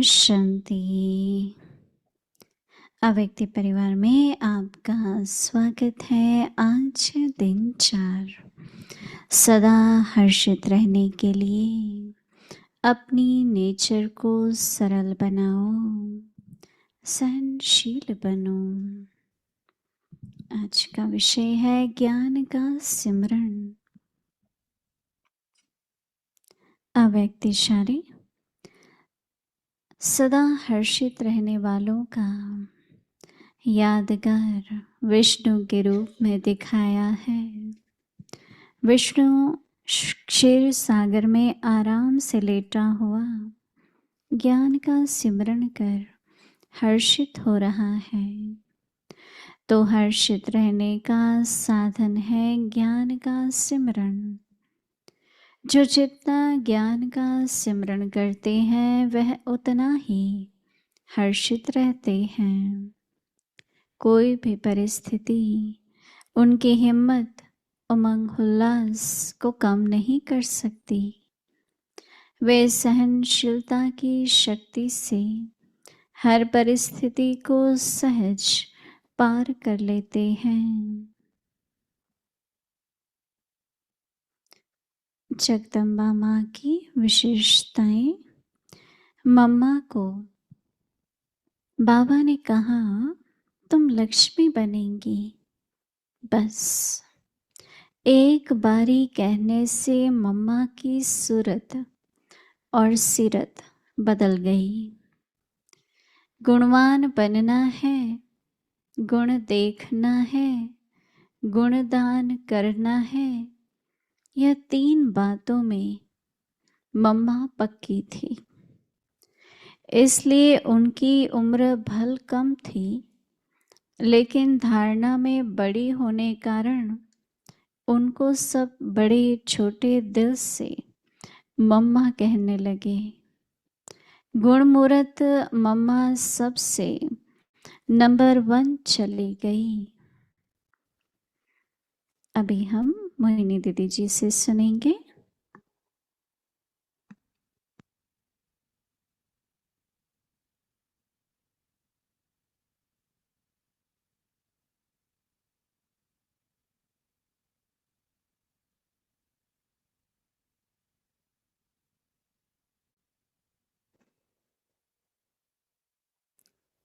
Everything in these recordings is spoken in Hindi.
शांति। अव्यक्त परिवार में आपका स्वागत है। आज है दिन 4। सदा हर्षित रहने के लिए अपनी नेचर को सरल बनाओ, सहनशील बनो। आज का विषय है ज्ञान का सिमरन। अव्यक्त इशारे सदा हर्षित रहने वालों का यादगार विष्णु के रूप में दिखाया है। विष्णु क्षीर सागर में आराम से लेटा हुआ ज्ञान का सिमरन कर हर्षित हो रहा है। तो हर्षित रहने का साधन है ज्ञान का सिमरन। जो जितना ज्ञान का सिमरन करते हैं वह उतना ही हर्षित रहते हैं। कोई भी परिस्थिति उनकी हिम्मत उमंग उल्लास को कम नहीं कर सकती। वे सहनशीलता की शक्ति से हर परिस्थिति को सहज पार कर लेते हैं। जगदम्बा माँ की विशेषताएं। मम्मा को बाबा ने कहा तुम लक्ष्मी बनेंगी। बस एक बारी कहने से मम्मा की सूरत और सीरत बदल गई। गुणवान बनना है, गुण देखना है, गुणदान करना है। यह 3 बातों में मम्मा पक्की थी। इसलिए उनकी उम्र भल कम थी, लेकिन धारणा में बड़ी होने कारण उनको सब बड़े छोटे दिल से मम्मा कहने लगे। गुणमूर्त मम्मा सबसे नंबर 1 चली गई। अभी हम मोहिनी दीदी जी से सुनेंगे।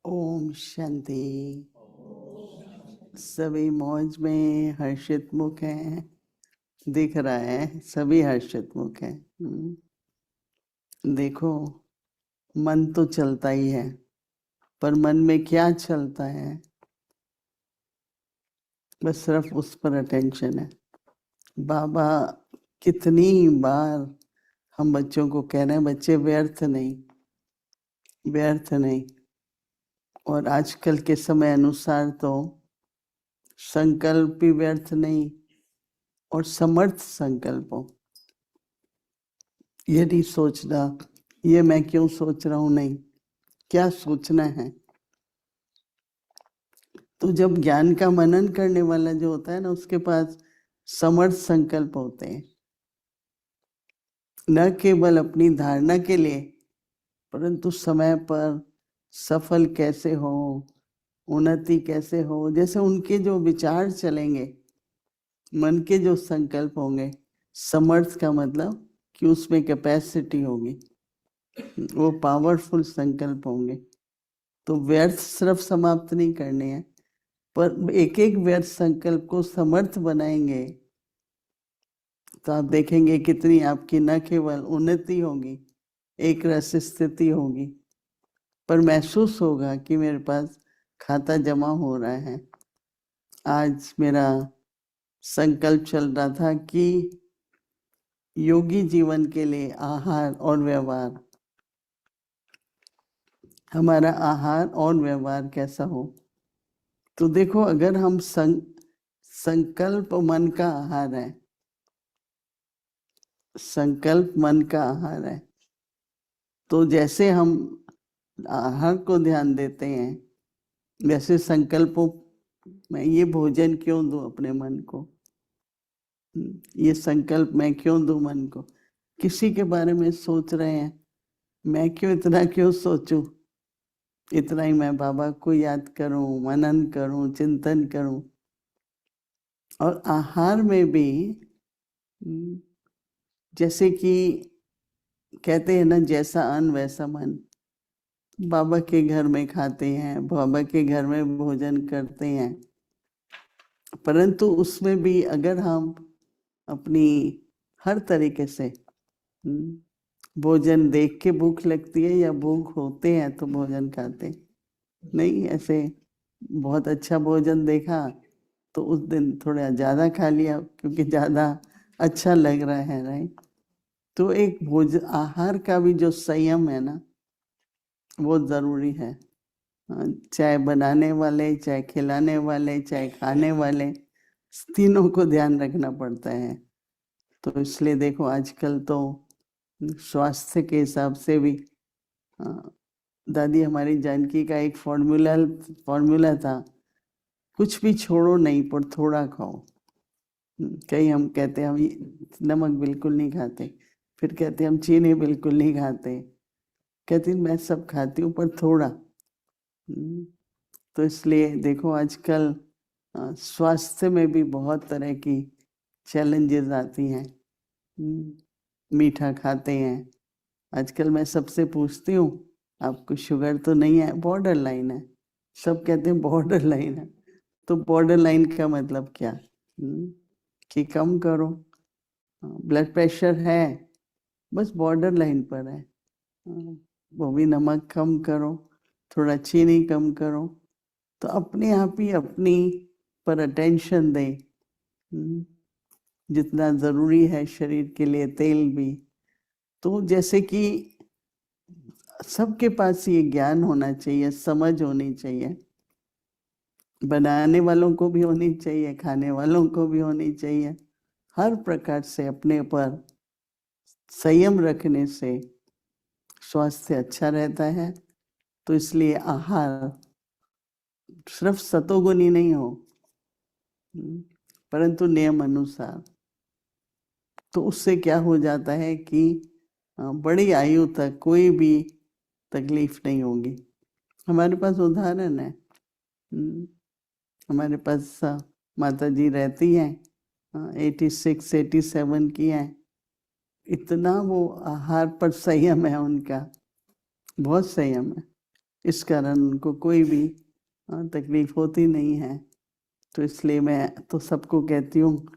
ओम शांति। सभी मौज में हर्षित मुख हैं, दिख रहा है सभी हर्षित मुख हैं। देखो मन तो चलता ही है, पर मन में क्या चलता है बस सिर्फ उस पर अटेंशन है। बाबा कितनी बार हम बच्चों को कह रहे हैं बच्चे व्यर्थ नहीं, व्यर्थ नहीं। और आजकल के समय अनुसार तो संकल्प भी व्यर्थ नहीं और समर्थ संकल्प हो। ये नहीं सोचना ये मैं क्यों सोच रहा हूं, नहीं, क्या सोचना है। तो जब ज्ञान का मनन करने वाला जो होता है ना, उसके पास समर्थ संकल्प होते हैं, न केवल अपनी धारणा के लिए परंतु समय पर सफल कैसे हो, उन्नति कैसे हो। जैसे उनके जो विचार चलेंगे, मन के जो संकल्प होंगे, समर्थ का मतलब कि उसमें कैपेसिटी होगी, वो पावरफुल संकल्प होंगे। तो व्यर्थ सिर्फ समाप्त नहीं करने हैं, पर एक एक व्यर्थ संकल्प को समर्थ बनाएंगे तो आप देखेंगे कितनी आपकी न केवल उन्नति होगी, एक रस स्थिति होगी, पर महसूस होगा कि मेरे पास खाता जमा हो रहा है। आज मेरा संकल्प चल रहा था कि योगी जीवन के लिए आहार और व्यवहार, हमारा आहार और व्यवहार कैसा हो। तो देखो अगर हम संकल्प मन का आहार है, संकल्प मन का आहार है, तो जैसे हम आहार को ध्यान देते हैं वैसे संकल्पों में ये भोजन क्यों दूं अपने मन को, ये संकल्प मैं क्यों दूं मन को। किसी के बारे में सोच रहे हैं मैं क्यों इतना क्यों सोचूं, इतना ही मैं बाबा को याद करूं, मनन करूं, चिंतन करूं। और आहार में भी जैसे कि कहते हैं ना, जैसा अन्न वैसा मन। बाबा के घर में खाते हैं, बाबा के घर में भोजन करते हैं, परंतु उसमें भी अगर हम अपनी हर तरीके से भोजन देख के भूख लगती है या भूख होते हैं तो भोजन खाते नहीं, ऐसे बहुत अच्छा भोजन देखा तो उस दिन थोड़ा ज्यादा खा लिया क्योंकि ज्यादा अच्छा लग रहा है, राइट। तो एक भोजन आहार का भी जो संयम है ना, वो जरूरी है। चाहे बनाने वाले, चाहे खिलाने वाले, चाहे खाने वाले, तीनों को ध्यान रखना पड़ता है। तो इसलिए देखो आजकल तो स्वास्थ्य के हिसाब से भी दादी हमारी जानकी का एक फॉर्मूला था, कुछ भी छोड़ो नहीं पर थोड़ा खाओ। कहीं हम कहते हैं हम नमक बिल्कुल नहीं खाते, फिर कहते हम चीनी बिल्कुल नहीं खाते, कहती मैं सब खाती हूँ पर थोड़ा। तो इसलिए देखो आजकल स्वास्थ्य में भी बहुत तरह की चैलेंजेस आती हैं। मीठा खाते हैं, आजकल मैं सबसे पूछती हूँ आपको शुगर तो नहीं है? बॉर्डर लाइन है। सब कहते हैं बॉर्डर लाइन है, तो बॉर्डर लाइन का मतलब क्या? कि कम करो। ब्लड प्रेशर है, बस बॉर्डर लाइन पर है, वो भी नमक कम करो, थोड़ा चीनी कम करो, तो अपने आप ही अपनी पर अटेंशन दे। जितना जरूरी है शरीर के लिए तेल भी, तो जैसे कि सबके पास ये ज्ञान होना चाहिए, समझ होनी चाहिए, बनाने वालों को भी होनी चाहिए, खाने वालों को भी होनी चाहिए। हर प्रकार से अपने पर संयम रखने से स्वास्थ्य अच्छा रहता है। तो इसलिए आहार सिर्फ सतोगुनी नहीं हो, परंतु नियम अनुसार। तो उससे क्या हो जाता है कि बड़ी आयु तक कोई भी तकलीफ नहीं होगी। हमारे पास उदाहरण है, हमारे पास माता जी रहती हैं, 86 87 की हैं। इतना वो आहार पर संयम है उनका, बहुत संयम है, इस कारण उनको कोई भी तकलीफ होती नहीं है। तो इसलिए मैं तो सबको कहती हूँ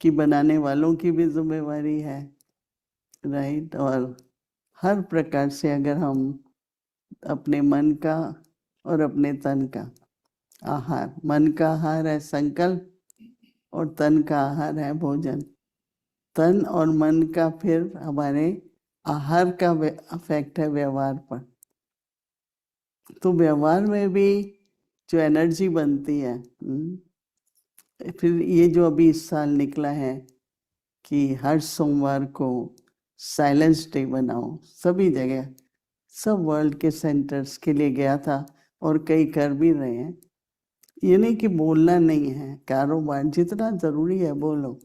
कि बनाने वालों की भी जिम्मेवारी है, राइट। और हर प्रकार से अगर हम अपने मन का और अपने तन का आहार, मन का आहार है संकल्प और तन का आहार है भोजन। तन और मन का फिर हमारे आहार का इफेक्ट है व्यवहार पर। तो व्यवहार में भी जो एनर्जी बनती है, फिर ये जो अभी इस साल निकला है कि हर सोमवार को साइलेंस डे बनाओ, सभी जगह सब वर्ल्ड के सेंटर्स के लिए गया था और कई कर भी रहे हैं। ये नहीं कि बोलना नहीं है, कारोबार जितना जरूरी है बोलो,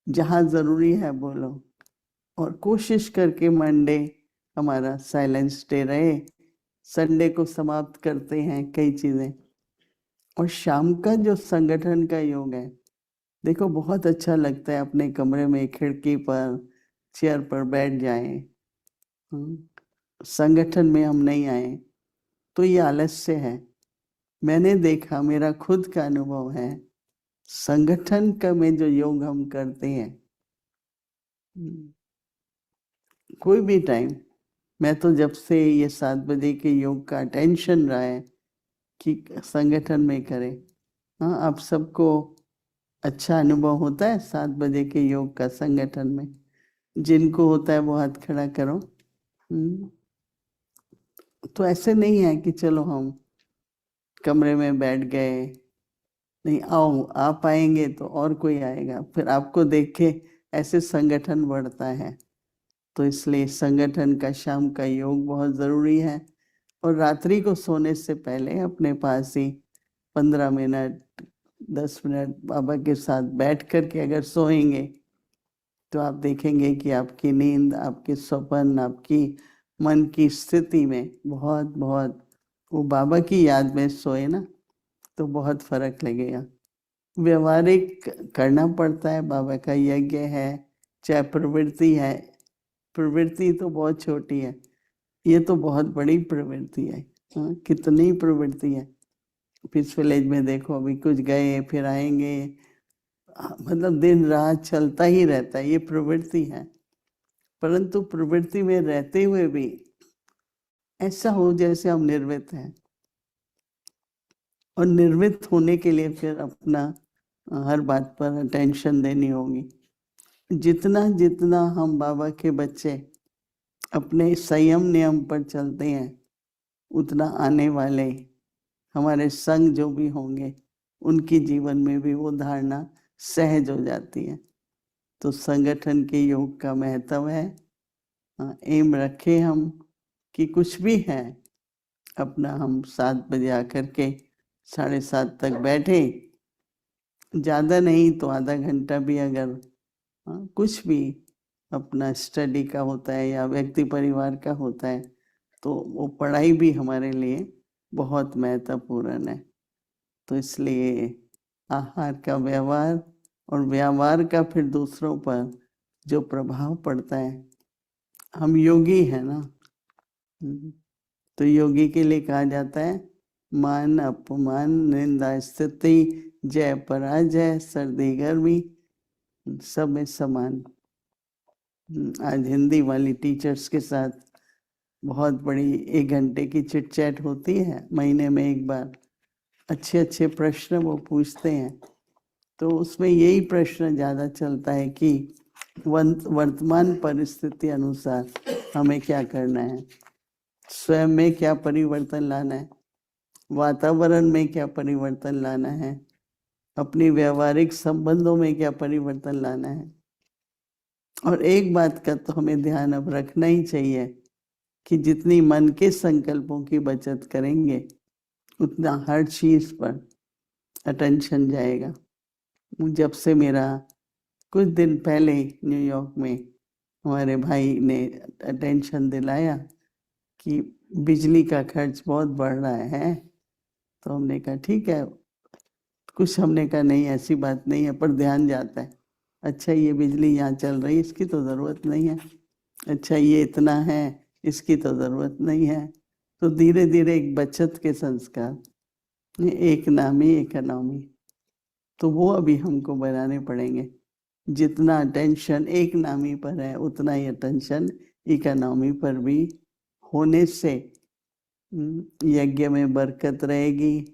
जहाँ जरूरी है बोलो, और कोशिश करके मंडे हमारा साइलेंस डे रहे, संडे को समाप्त करते हैं कई चीजें। और शाम का जो संगठन का योग है, देखो बहुत अच्छा लगता है अपने कमरे में खिड़की पर चेयर पर बैठ जाएं, संगठन में हम नहीं आए तो ये आलस्य है। मैंने देखा, मेरा खुद का अनुभव है, संगठन का में जो योग हम करते हैं, कोई भी टाइम, मैं तो जब से ये 7 बजे के योग का टेंशन रहा है कि संगठन में करें। हाँ, आप सबको अच्छा अनुभव होता है 7 बजे के योग का संगठन में? जिनको होता है वो हाथ खड़ा करो। तो ऐसे नहीं है कि चलो हम कमरे में बैठ गए, नहीं, आओ आप आएंगे तो और कोई आएगा, फिर आपको देख के ऐसे संगठन बढ़ता है। तो इसलिए संगठन का शाम का योग बहुत जरूरी है। और रात्रि को सोने से पहले अपने पास ही 15 मिनट 10 मिनट बाबा के साथ बैठ कर के अगर सोएंगे तो आप देखेंगे कि आपकी नींद, आपके स्वप्न, आपकी मन की स्थिति में बहुत बहुत वो बाबा की याद में सोए ना, तो बहुत फर्क लगेगा। व्यवहारिक करना पड़ता है, बाबा का यज्ञ है, चाहे प्रवृत्ति है। प्रवृत्ति तो बहुत छोटी है, ये तो बहुत बड़ी प्रवृत्ति है। हाँ, कितनी प्रवृत्ति है। पीस विलेज में देखो, अभी कुछ गए फिर आएंगे, मतलब दिन रात चलता ही रहता है, ये प्रवृत्ति है। परंतु प्रवृत्ति में रहते हुए भी ऐसा हो जैसे हम निर्वित हैं, और निर्वित होने के लिए फिर अपना हर बात पर अटेंशन देनी होगी। जितना जितना हम बाबा के बच्चे अपने संयम नियम पर चलते हैं, उतना आने वाले हमारे संग जो भी होंगे उनकी जीवन में भी वो धारणा सहज हो जाती है। तो संगठन के योग का महत्व है। एम रखे हम कि कुछ भी है, अपना हम 7 बजे आकर के 7:30 तक बैठे, ज़्यादा नहीं तो आधा घंटा भी, अगर कुछ भी अपना स्टडी का होता है या व्यक्ति परिवार का होता है, तो वो पढ़ाई भी हमारे लिए बहुत महत्वपूर्ण है। तो इसलिए आहार का व्यवहार और व्यवहार का फिर दूसरों पर जो प्रभाव पड़ता है, हम योगी हैं ना, तो योगी के लिए कहा जाता है मान अपमान निंदा स्तुति जय पराजय सर्दी गर्मी सब में समान। आज हिंदी वाली टीचर्स के साथ बहुत बड़ी 1 घंटे की चिट चैट होती है, महीने में एक बार। अच्छे अच्छे प्रश्न वो पूछते हैं, तो उसमें यही प्रश्न ज़्यादा चलता है कि वर्तमान परिस्थिति अनुसार हमें क्या करना है, स्वयं में क्या परिवर्तन लाना है, वातावरण में क्या परिवर्तन लाना है, अपनी व्यवहारिक संबंधों में क्या परिवर्तन लाना है। और एक बात का तो हमें ध्यान अब रखना ही चाहिए कि जितनी मन के संकल्पों की बचत करेंगे, उतना हर चीज पर अटेंशन जाएगा। जब से मेरा कुछ दिन पहले न्यूयॉर्क में हमारे भाई ने अटेंशन दिलाया कि बिजली का खर्च बहुत बढ़ रहा है, तो हमने कहा ठीक है, कुछ हमने कहा नहीं ऐसी बात नहीं है, पर ध्यान जाता है। अच्छा ये बिजली यहाँ चल रही, इसकी तो ज़रूरत नहीं है। अच्छा ये इतना है, इसकी तो ज़रूरत नहीं है। तो धीरे धीरे एक बचत के संस्कार, एक नामी इकोनॉमी, तो वो अभी हमको बनाने पड़ेंगे। जितना अटेंशन एक नामी पर है, उतना ही अटेंशन इकोनॉमी पर भी होने से यज्ञ में बरकत रहेगी।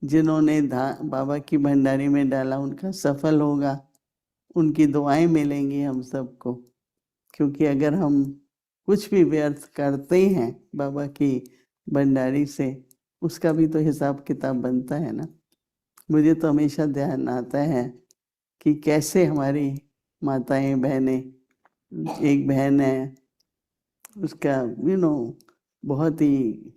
जिन्होंने बाबा की भंडारी में डाला उनका सफल होगा, उनकी दुआएं मिलेंगी हम सबको। क्योंकि अगर हम कुछ भी व्यर्थ करते हैं बाबा की भंडारी से, उसका भी तो हिसाब किताब बनता है ना। मुझे तो हमेशा ध्यान आता है कि कैसे हमारी माताएं बहनें, एक बहन है उसका बहुत ही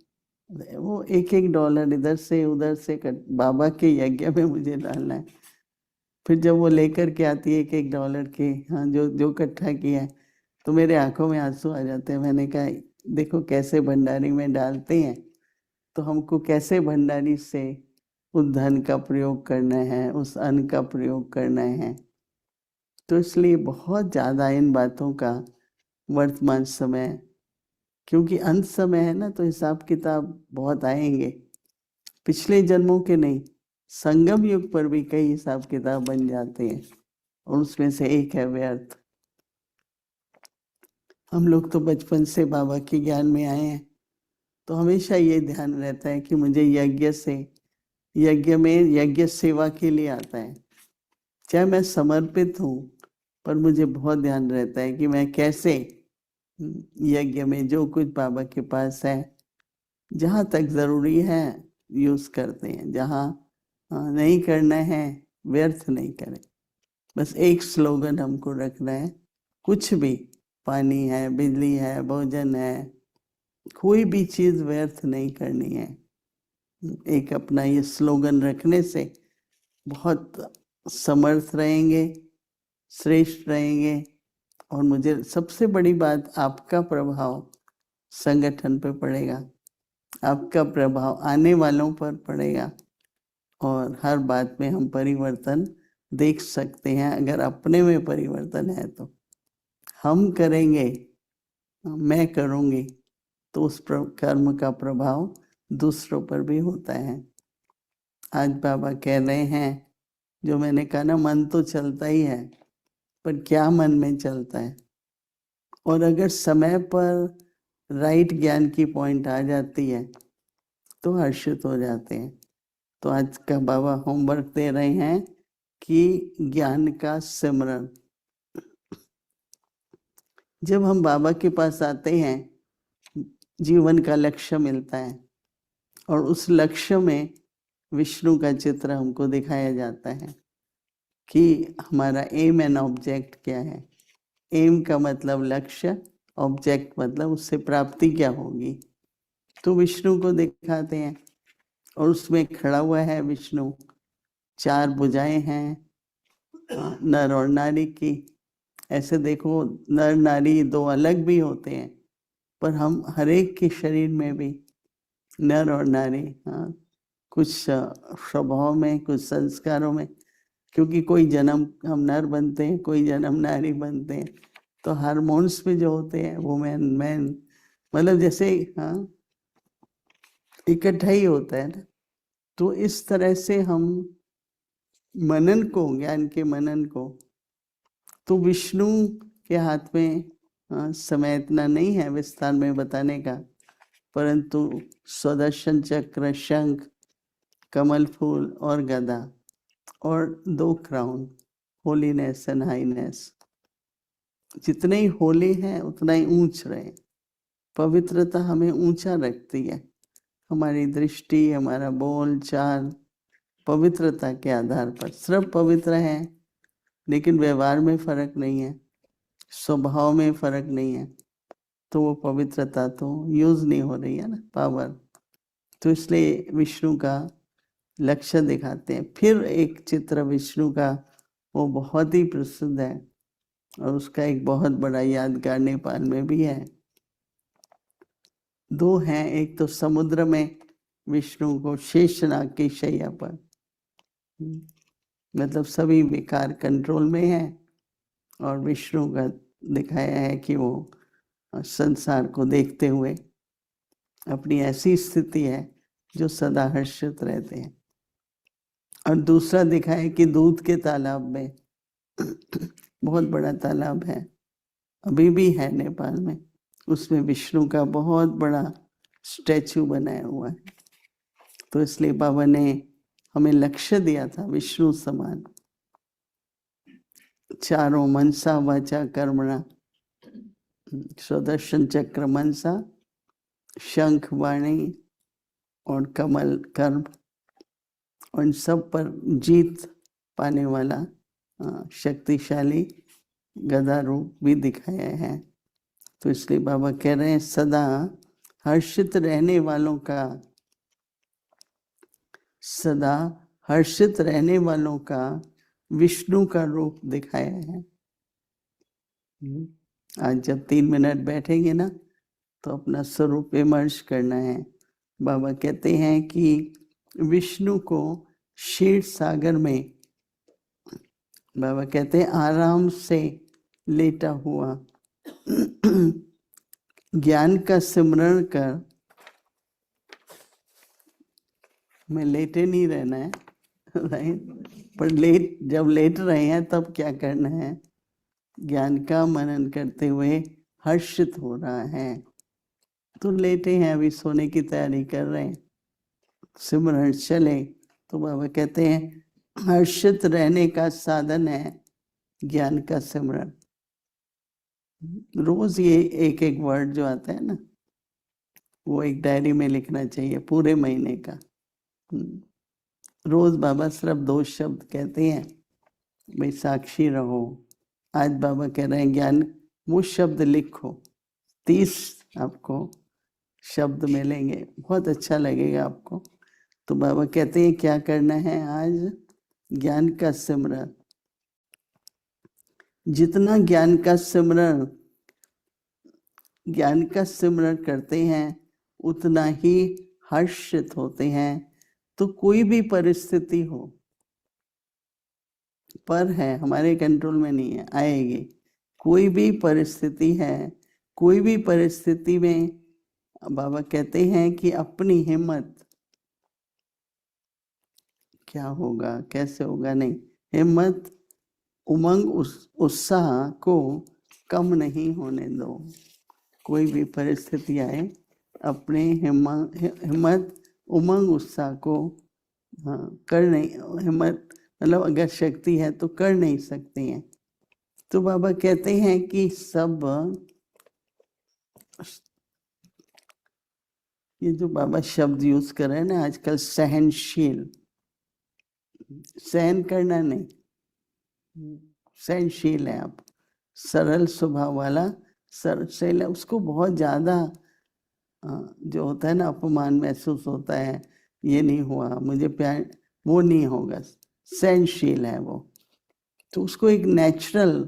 वो $1 इधर से उधर से बाबा के यज्ञ में मुझे डालना है। फिर जब वो लेकर के आती है $1 के, हाँ जो जो इकट्ठा किया है, तो मेरे आंखों में आंसू आ जाते हैं। मैंने कहा देखो कैसे भंडारी में डालते हैं, तो हमको कैसे भंडारी से उस धन का प्रयोग करना है, उस अन्न का प्रयोग करना है। तो इसलिए बहुत ज़्यादा इन बातों का वर्तमान समय, क्योंकि अंत समय है ना, तो हिसाब किताब बहुत आएंगे, पिछले जन्मों के नहीं, संगम युग पर भी कई हिसाब किताब बन जाते हैं, और उसमें से एक है व्यर्थ। हम लोग तो बचपन से बाबा के ज्ञान में आए हैं, तो हमेशा ये ध्यान रहता है कि मुझे यज्ञ में यज्ञ सेवा के लिए आता है। चाहे मैं समर्पित हूँ, पर मुझे बहुत ध्यान रहता है कि मैं कैसे यज्ञ में जो कुछ बाबा के पास है, जहाँ तक ज़रूरी है यूज़ करते हैं, जहाँ नहीं करना है व्यर्थ नहीं करें। बस एक स्लोगन हमको रखना है, कुछ भी, पानी है, बिजली है, भोजन है, कोई भी चीज़ व्यर्थ नहीं करनी है। एक अपना ये स्लोगन रखने से बहुत समर्थ रहेंगे, श्रेष्ठ रहेंगे। और मुझे सबसे बड़ी बात आपका प्रभाव संगठन पे पड़ेगा, आपका प्रभाव आने वालों पर पड़ेगा और हर बात में हम परिवर्तन देख सकते हैं। अगर अपने में परिवर्तन है तो हम करेंगे, मैं करूँगी, तो उस कर्म का प्रभाव दूसरों पर भी होता है। आज बाबा कह रहे हैं, जो मैंने कहा ना, मन तो चलता ही है, पर क्या मन में चलता है। और अगर समय पर राइट ज्ञान की पॉइंट आ जाती है तो हर्षित हो जाते हैं। तो आज का बाबा होमवर्क दे रहे हैं कि ज्ञान का सिमरन। जब हम बाबा के पास आते हैं, जीवन का लक्ष्य मिलता है और उस लक्ष्य में विष्णु का चित्र हमको दिखाया जाता है कि हमारा एम एंड ऑब्जेक्ट क्या है। एम का मतलब लक्ष्य, ऑब्जेक्ट मतलब उससे प्राप्ति क्या होगी। तो विष्णु को दिखाते हैं और उसमें खड़ा हुआ है विष्णु, 4 भुजाएं हैं नर और नारी की। ऐसे देखो, नर नारी 2 अलग भी होते हैं, पर हम हर एक के शरीर में भी नर और नारी, हाँ, कुछ स्वभाव में, कुछ संस्कारों में, क्योंकि कोई जन्म हम नर बनते हैं, कोई जन्म नारी बनते हैं, तो हार्मोन्स में जो होते हैं वुमेन मैन, मतलब जैसे, हाँ, इकट्ठा ही होता है ना। तो इस तरह से हम मनन को, ज्ञान के मनन को, तो विष्णु के हाथ में, हाँ, समय इतना नहीं है विस्तार में बताने का, परंतु सुदर्शन चक्र, शंख, कमल फूल और गदा और 2 क्राउन, होलीनेस एंड हाईनेस। जितने ही होली हैं उतना ही ऊंच रहे। पवित्रता हमें ऊंचा रखती है। हमारी दृष्टि, हमारा बोल चाल पवित्रता के आधार पर सिर्फ पवित्र है, लेकिन व्यवहार में फर्क नहीं है, स्वभाव में फर्क नहीं है, तो वो पवित्रता तो यूज नहीं हो रही है ना, पावर। तो इसलिए विष्णु का लक्ष्य दिखाते हैं। फिर एक चित्र विष्णु का, वो बहुत ही प्रसिद्ध है और उसका एक बहुत बड़ा यादगार नेपाल में भी है। 2 हैं, एक तो समुद्र में विष्णु को शेषनाग की शैया पर, मतलब सभी विकार कंट्रोल में है, और विष्णु का दिखाया है कि वो संसार को देखते हुए अपनी ऐसी स्थिति है जो सदा हर्षित रहते हैं। और दूसरा दिखाया कि दूध के तालाब में, बहुत बड़ा तालाब है, अभी भी है नेपाल में, उसमें विष्णु का बहुत बड़ा स्टैचू बनाया हुआ है। तो इसलिए बाबा ने हमें लक्ष्य दिया था विष्णु समान, चारों मनसा वाचा कर्मणा, सुदर्शन चक्र मनसा, शंख वाणी और कमल कर्म, और इन सब पर जीत पाने वाला शक्तिशाली गदा रूप भी दिखाया है। तो इसलिए बाबा कह रहे हैं, सदा हर्षित रहने वालों का, सदा हर्षित रहने वालों का विष्णु का रूप दिखाया है। आज जब 3 मिनट बैठेंगे ना, तो अपना स्वरूप इमर्ज करना है। बाबा कहते हैं कि विष्णु को क्षीर सागर में, बाबा कहते हैं, आराम से लेटा हुआ ज्ञान का सिमरण कर, में लेटे नहीं रहना है, पर जब लेट रहे हैं तब क्या करना है, ज्ञान का मनन करते हुए हर्षित हो रहा है। तो लेटे हैं, अभी सोने की तैयारी कर रहे हैं, सिमरण चले, तो बाबा कहते हैं हर्षित रहने का साधन है ज्ञान का सिमरण। रोज ये एक एक वर्ड जो आता है ना, वो एक डायरी में लिखना चाहिए पूरे महीने का। रोज बाबा सिर्फ 2 शब्द कहते हैं, भाई साक्षी रहो। आज बाबा कह रहे हैं ज्ञान, वो शब्द लिखो, 30 आपको शब्द मिलेंगे, बहुत अच्छा लगेगा आपको। तो बाबा कहते हैं क्या करना है आज, ज्ञान का सिमरन। जितना ज्ञान का सिमरन ज्ञान का सिमरन करते हैं उतना ही हर्षित होते हैं। तो कोई भी परिस्थिति हो, पर है, हमारे कंट्रोल में नहीं है, आएगी। कोई भी परिस्थिति है, कोई भी परिस्थिति में बाबा कहते हैं कि अपनी हिम्मत, क्या होगा कैसे होगा नहीं, हिम्मत उमंग उत्साह को कम नहीं होने दो। कोई भी परिस्थिति आए, अपने हिम्मत उमंग उत्साह को कर नहीं, हिम्मत मतलब अगर शक्ति है तो कर नहीं सकती हैं। तो बाबा कहते हैं कि सब ये जो बाबा शब्द यूज कर रहे हैं ना आजकल, सहनशील, सहन करना नहीं, सहनशील है आप, सरल स्वभाव वाला, सरल है। उसको बहुत ज्यादा जो होता है ना अपमान महसूस होता है, ये नहीं हुआ मुझे प्यार, वो नहीं होगा, सहनशील है वो। तो उसको एक नेचुरल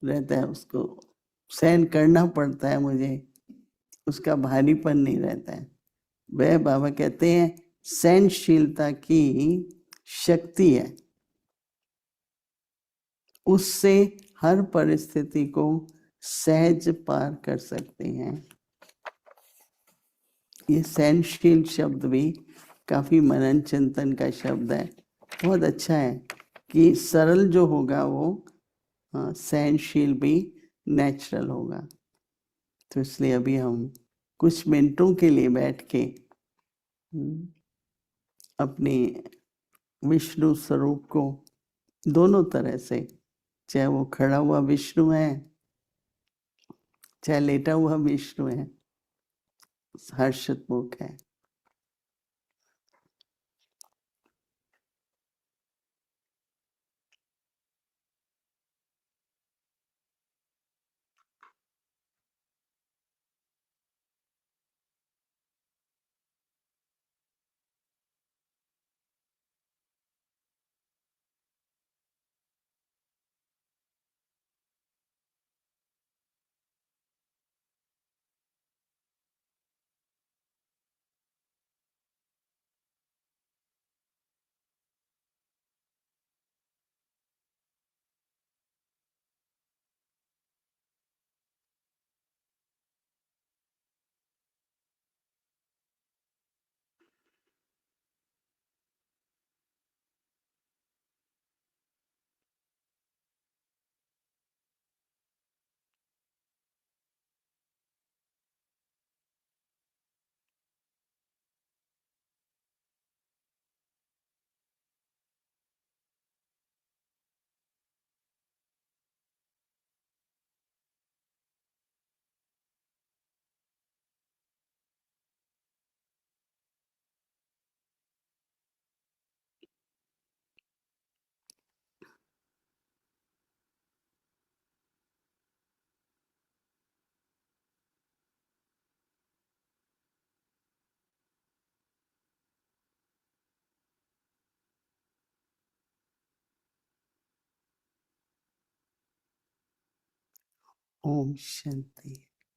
रहता है, उसको सहन करना पड़ता है मुझे, उसका भारीपन नहीं रहता है। वह बाबा कहते हैं सहनशीलता की शक्ति है, उससे हर परिस्थिति को सहज पार कर सकते हैं। ये सहनशील शब्द भी काफी मनन चिंतन का शब्द है, बहुत अच्छा है कि सरल जो होगा वो सहनशील भी नेचुरल होगा। तो इसलिए अभी हम कुछ मिनटों के लिए बैठ के अपने विष्णु स्वरूप को दोनों तरह से, चाहे वो खड़ा हुआ विष्णु है, चाहे लेटा हुआ विष्णु है, हर्षित मुख है, ओम शांति।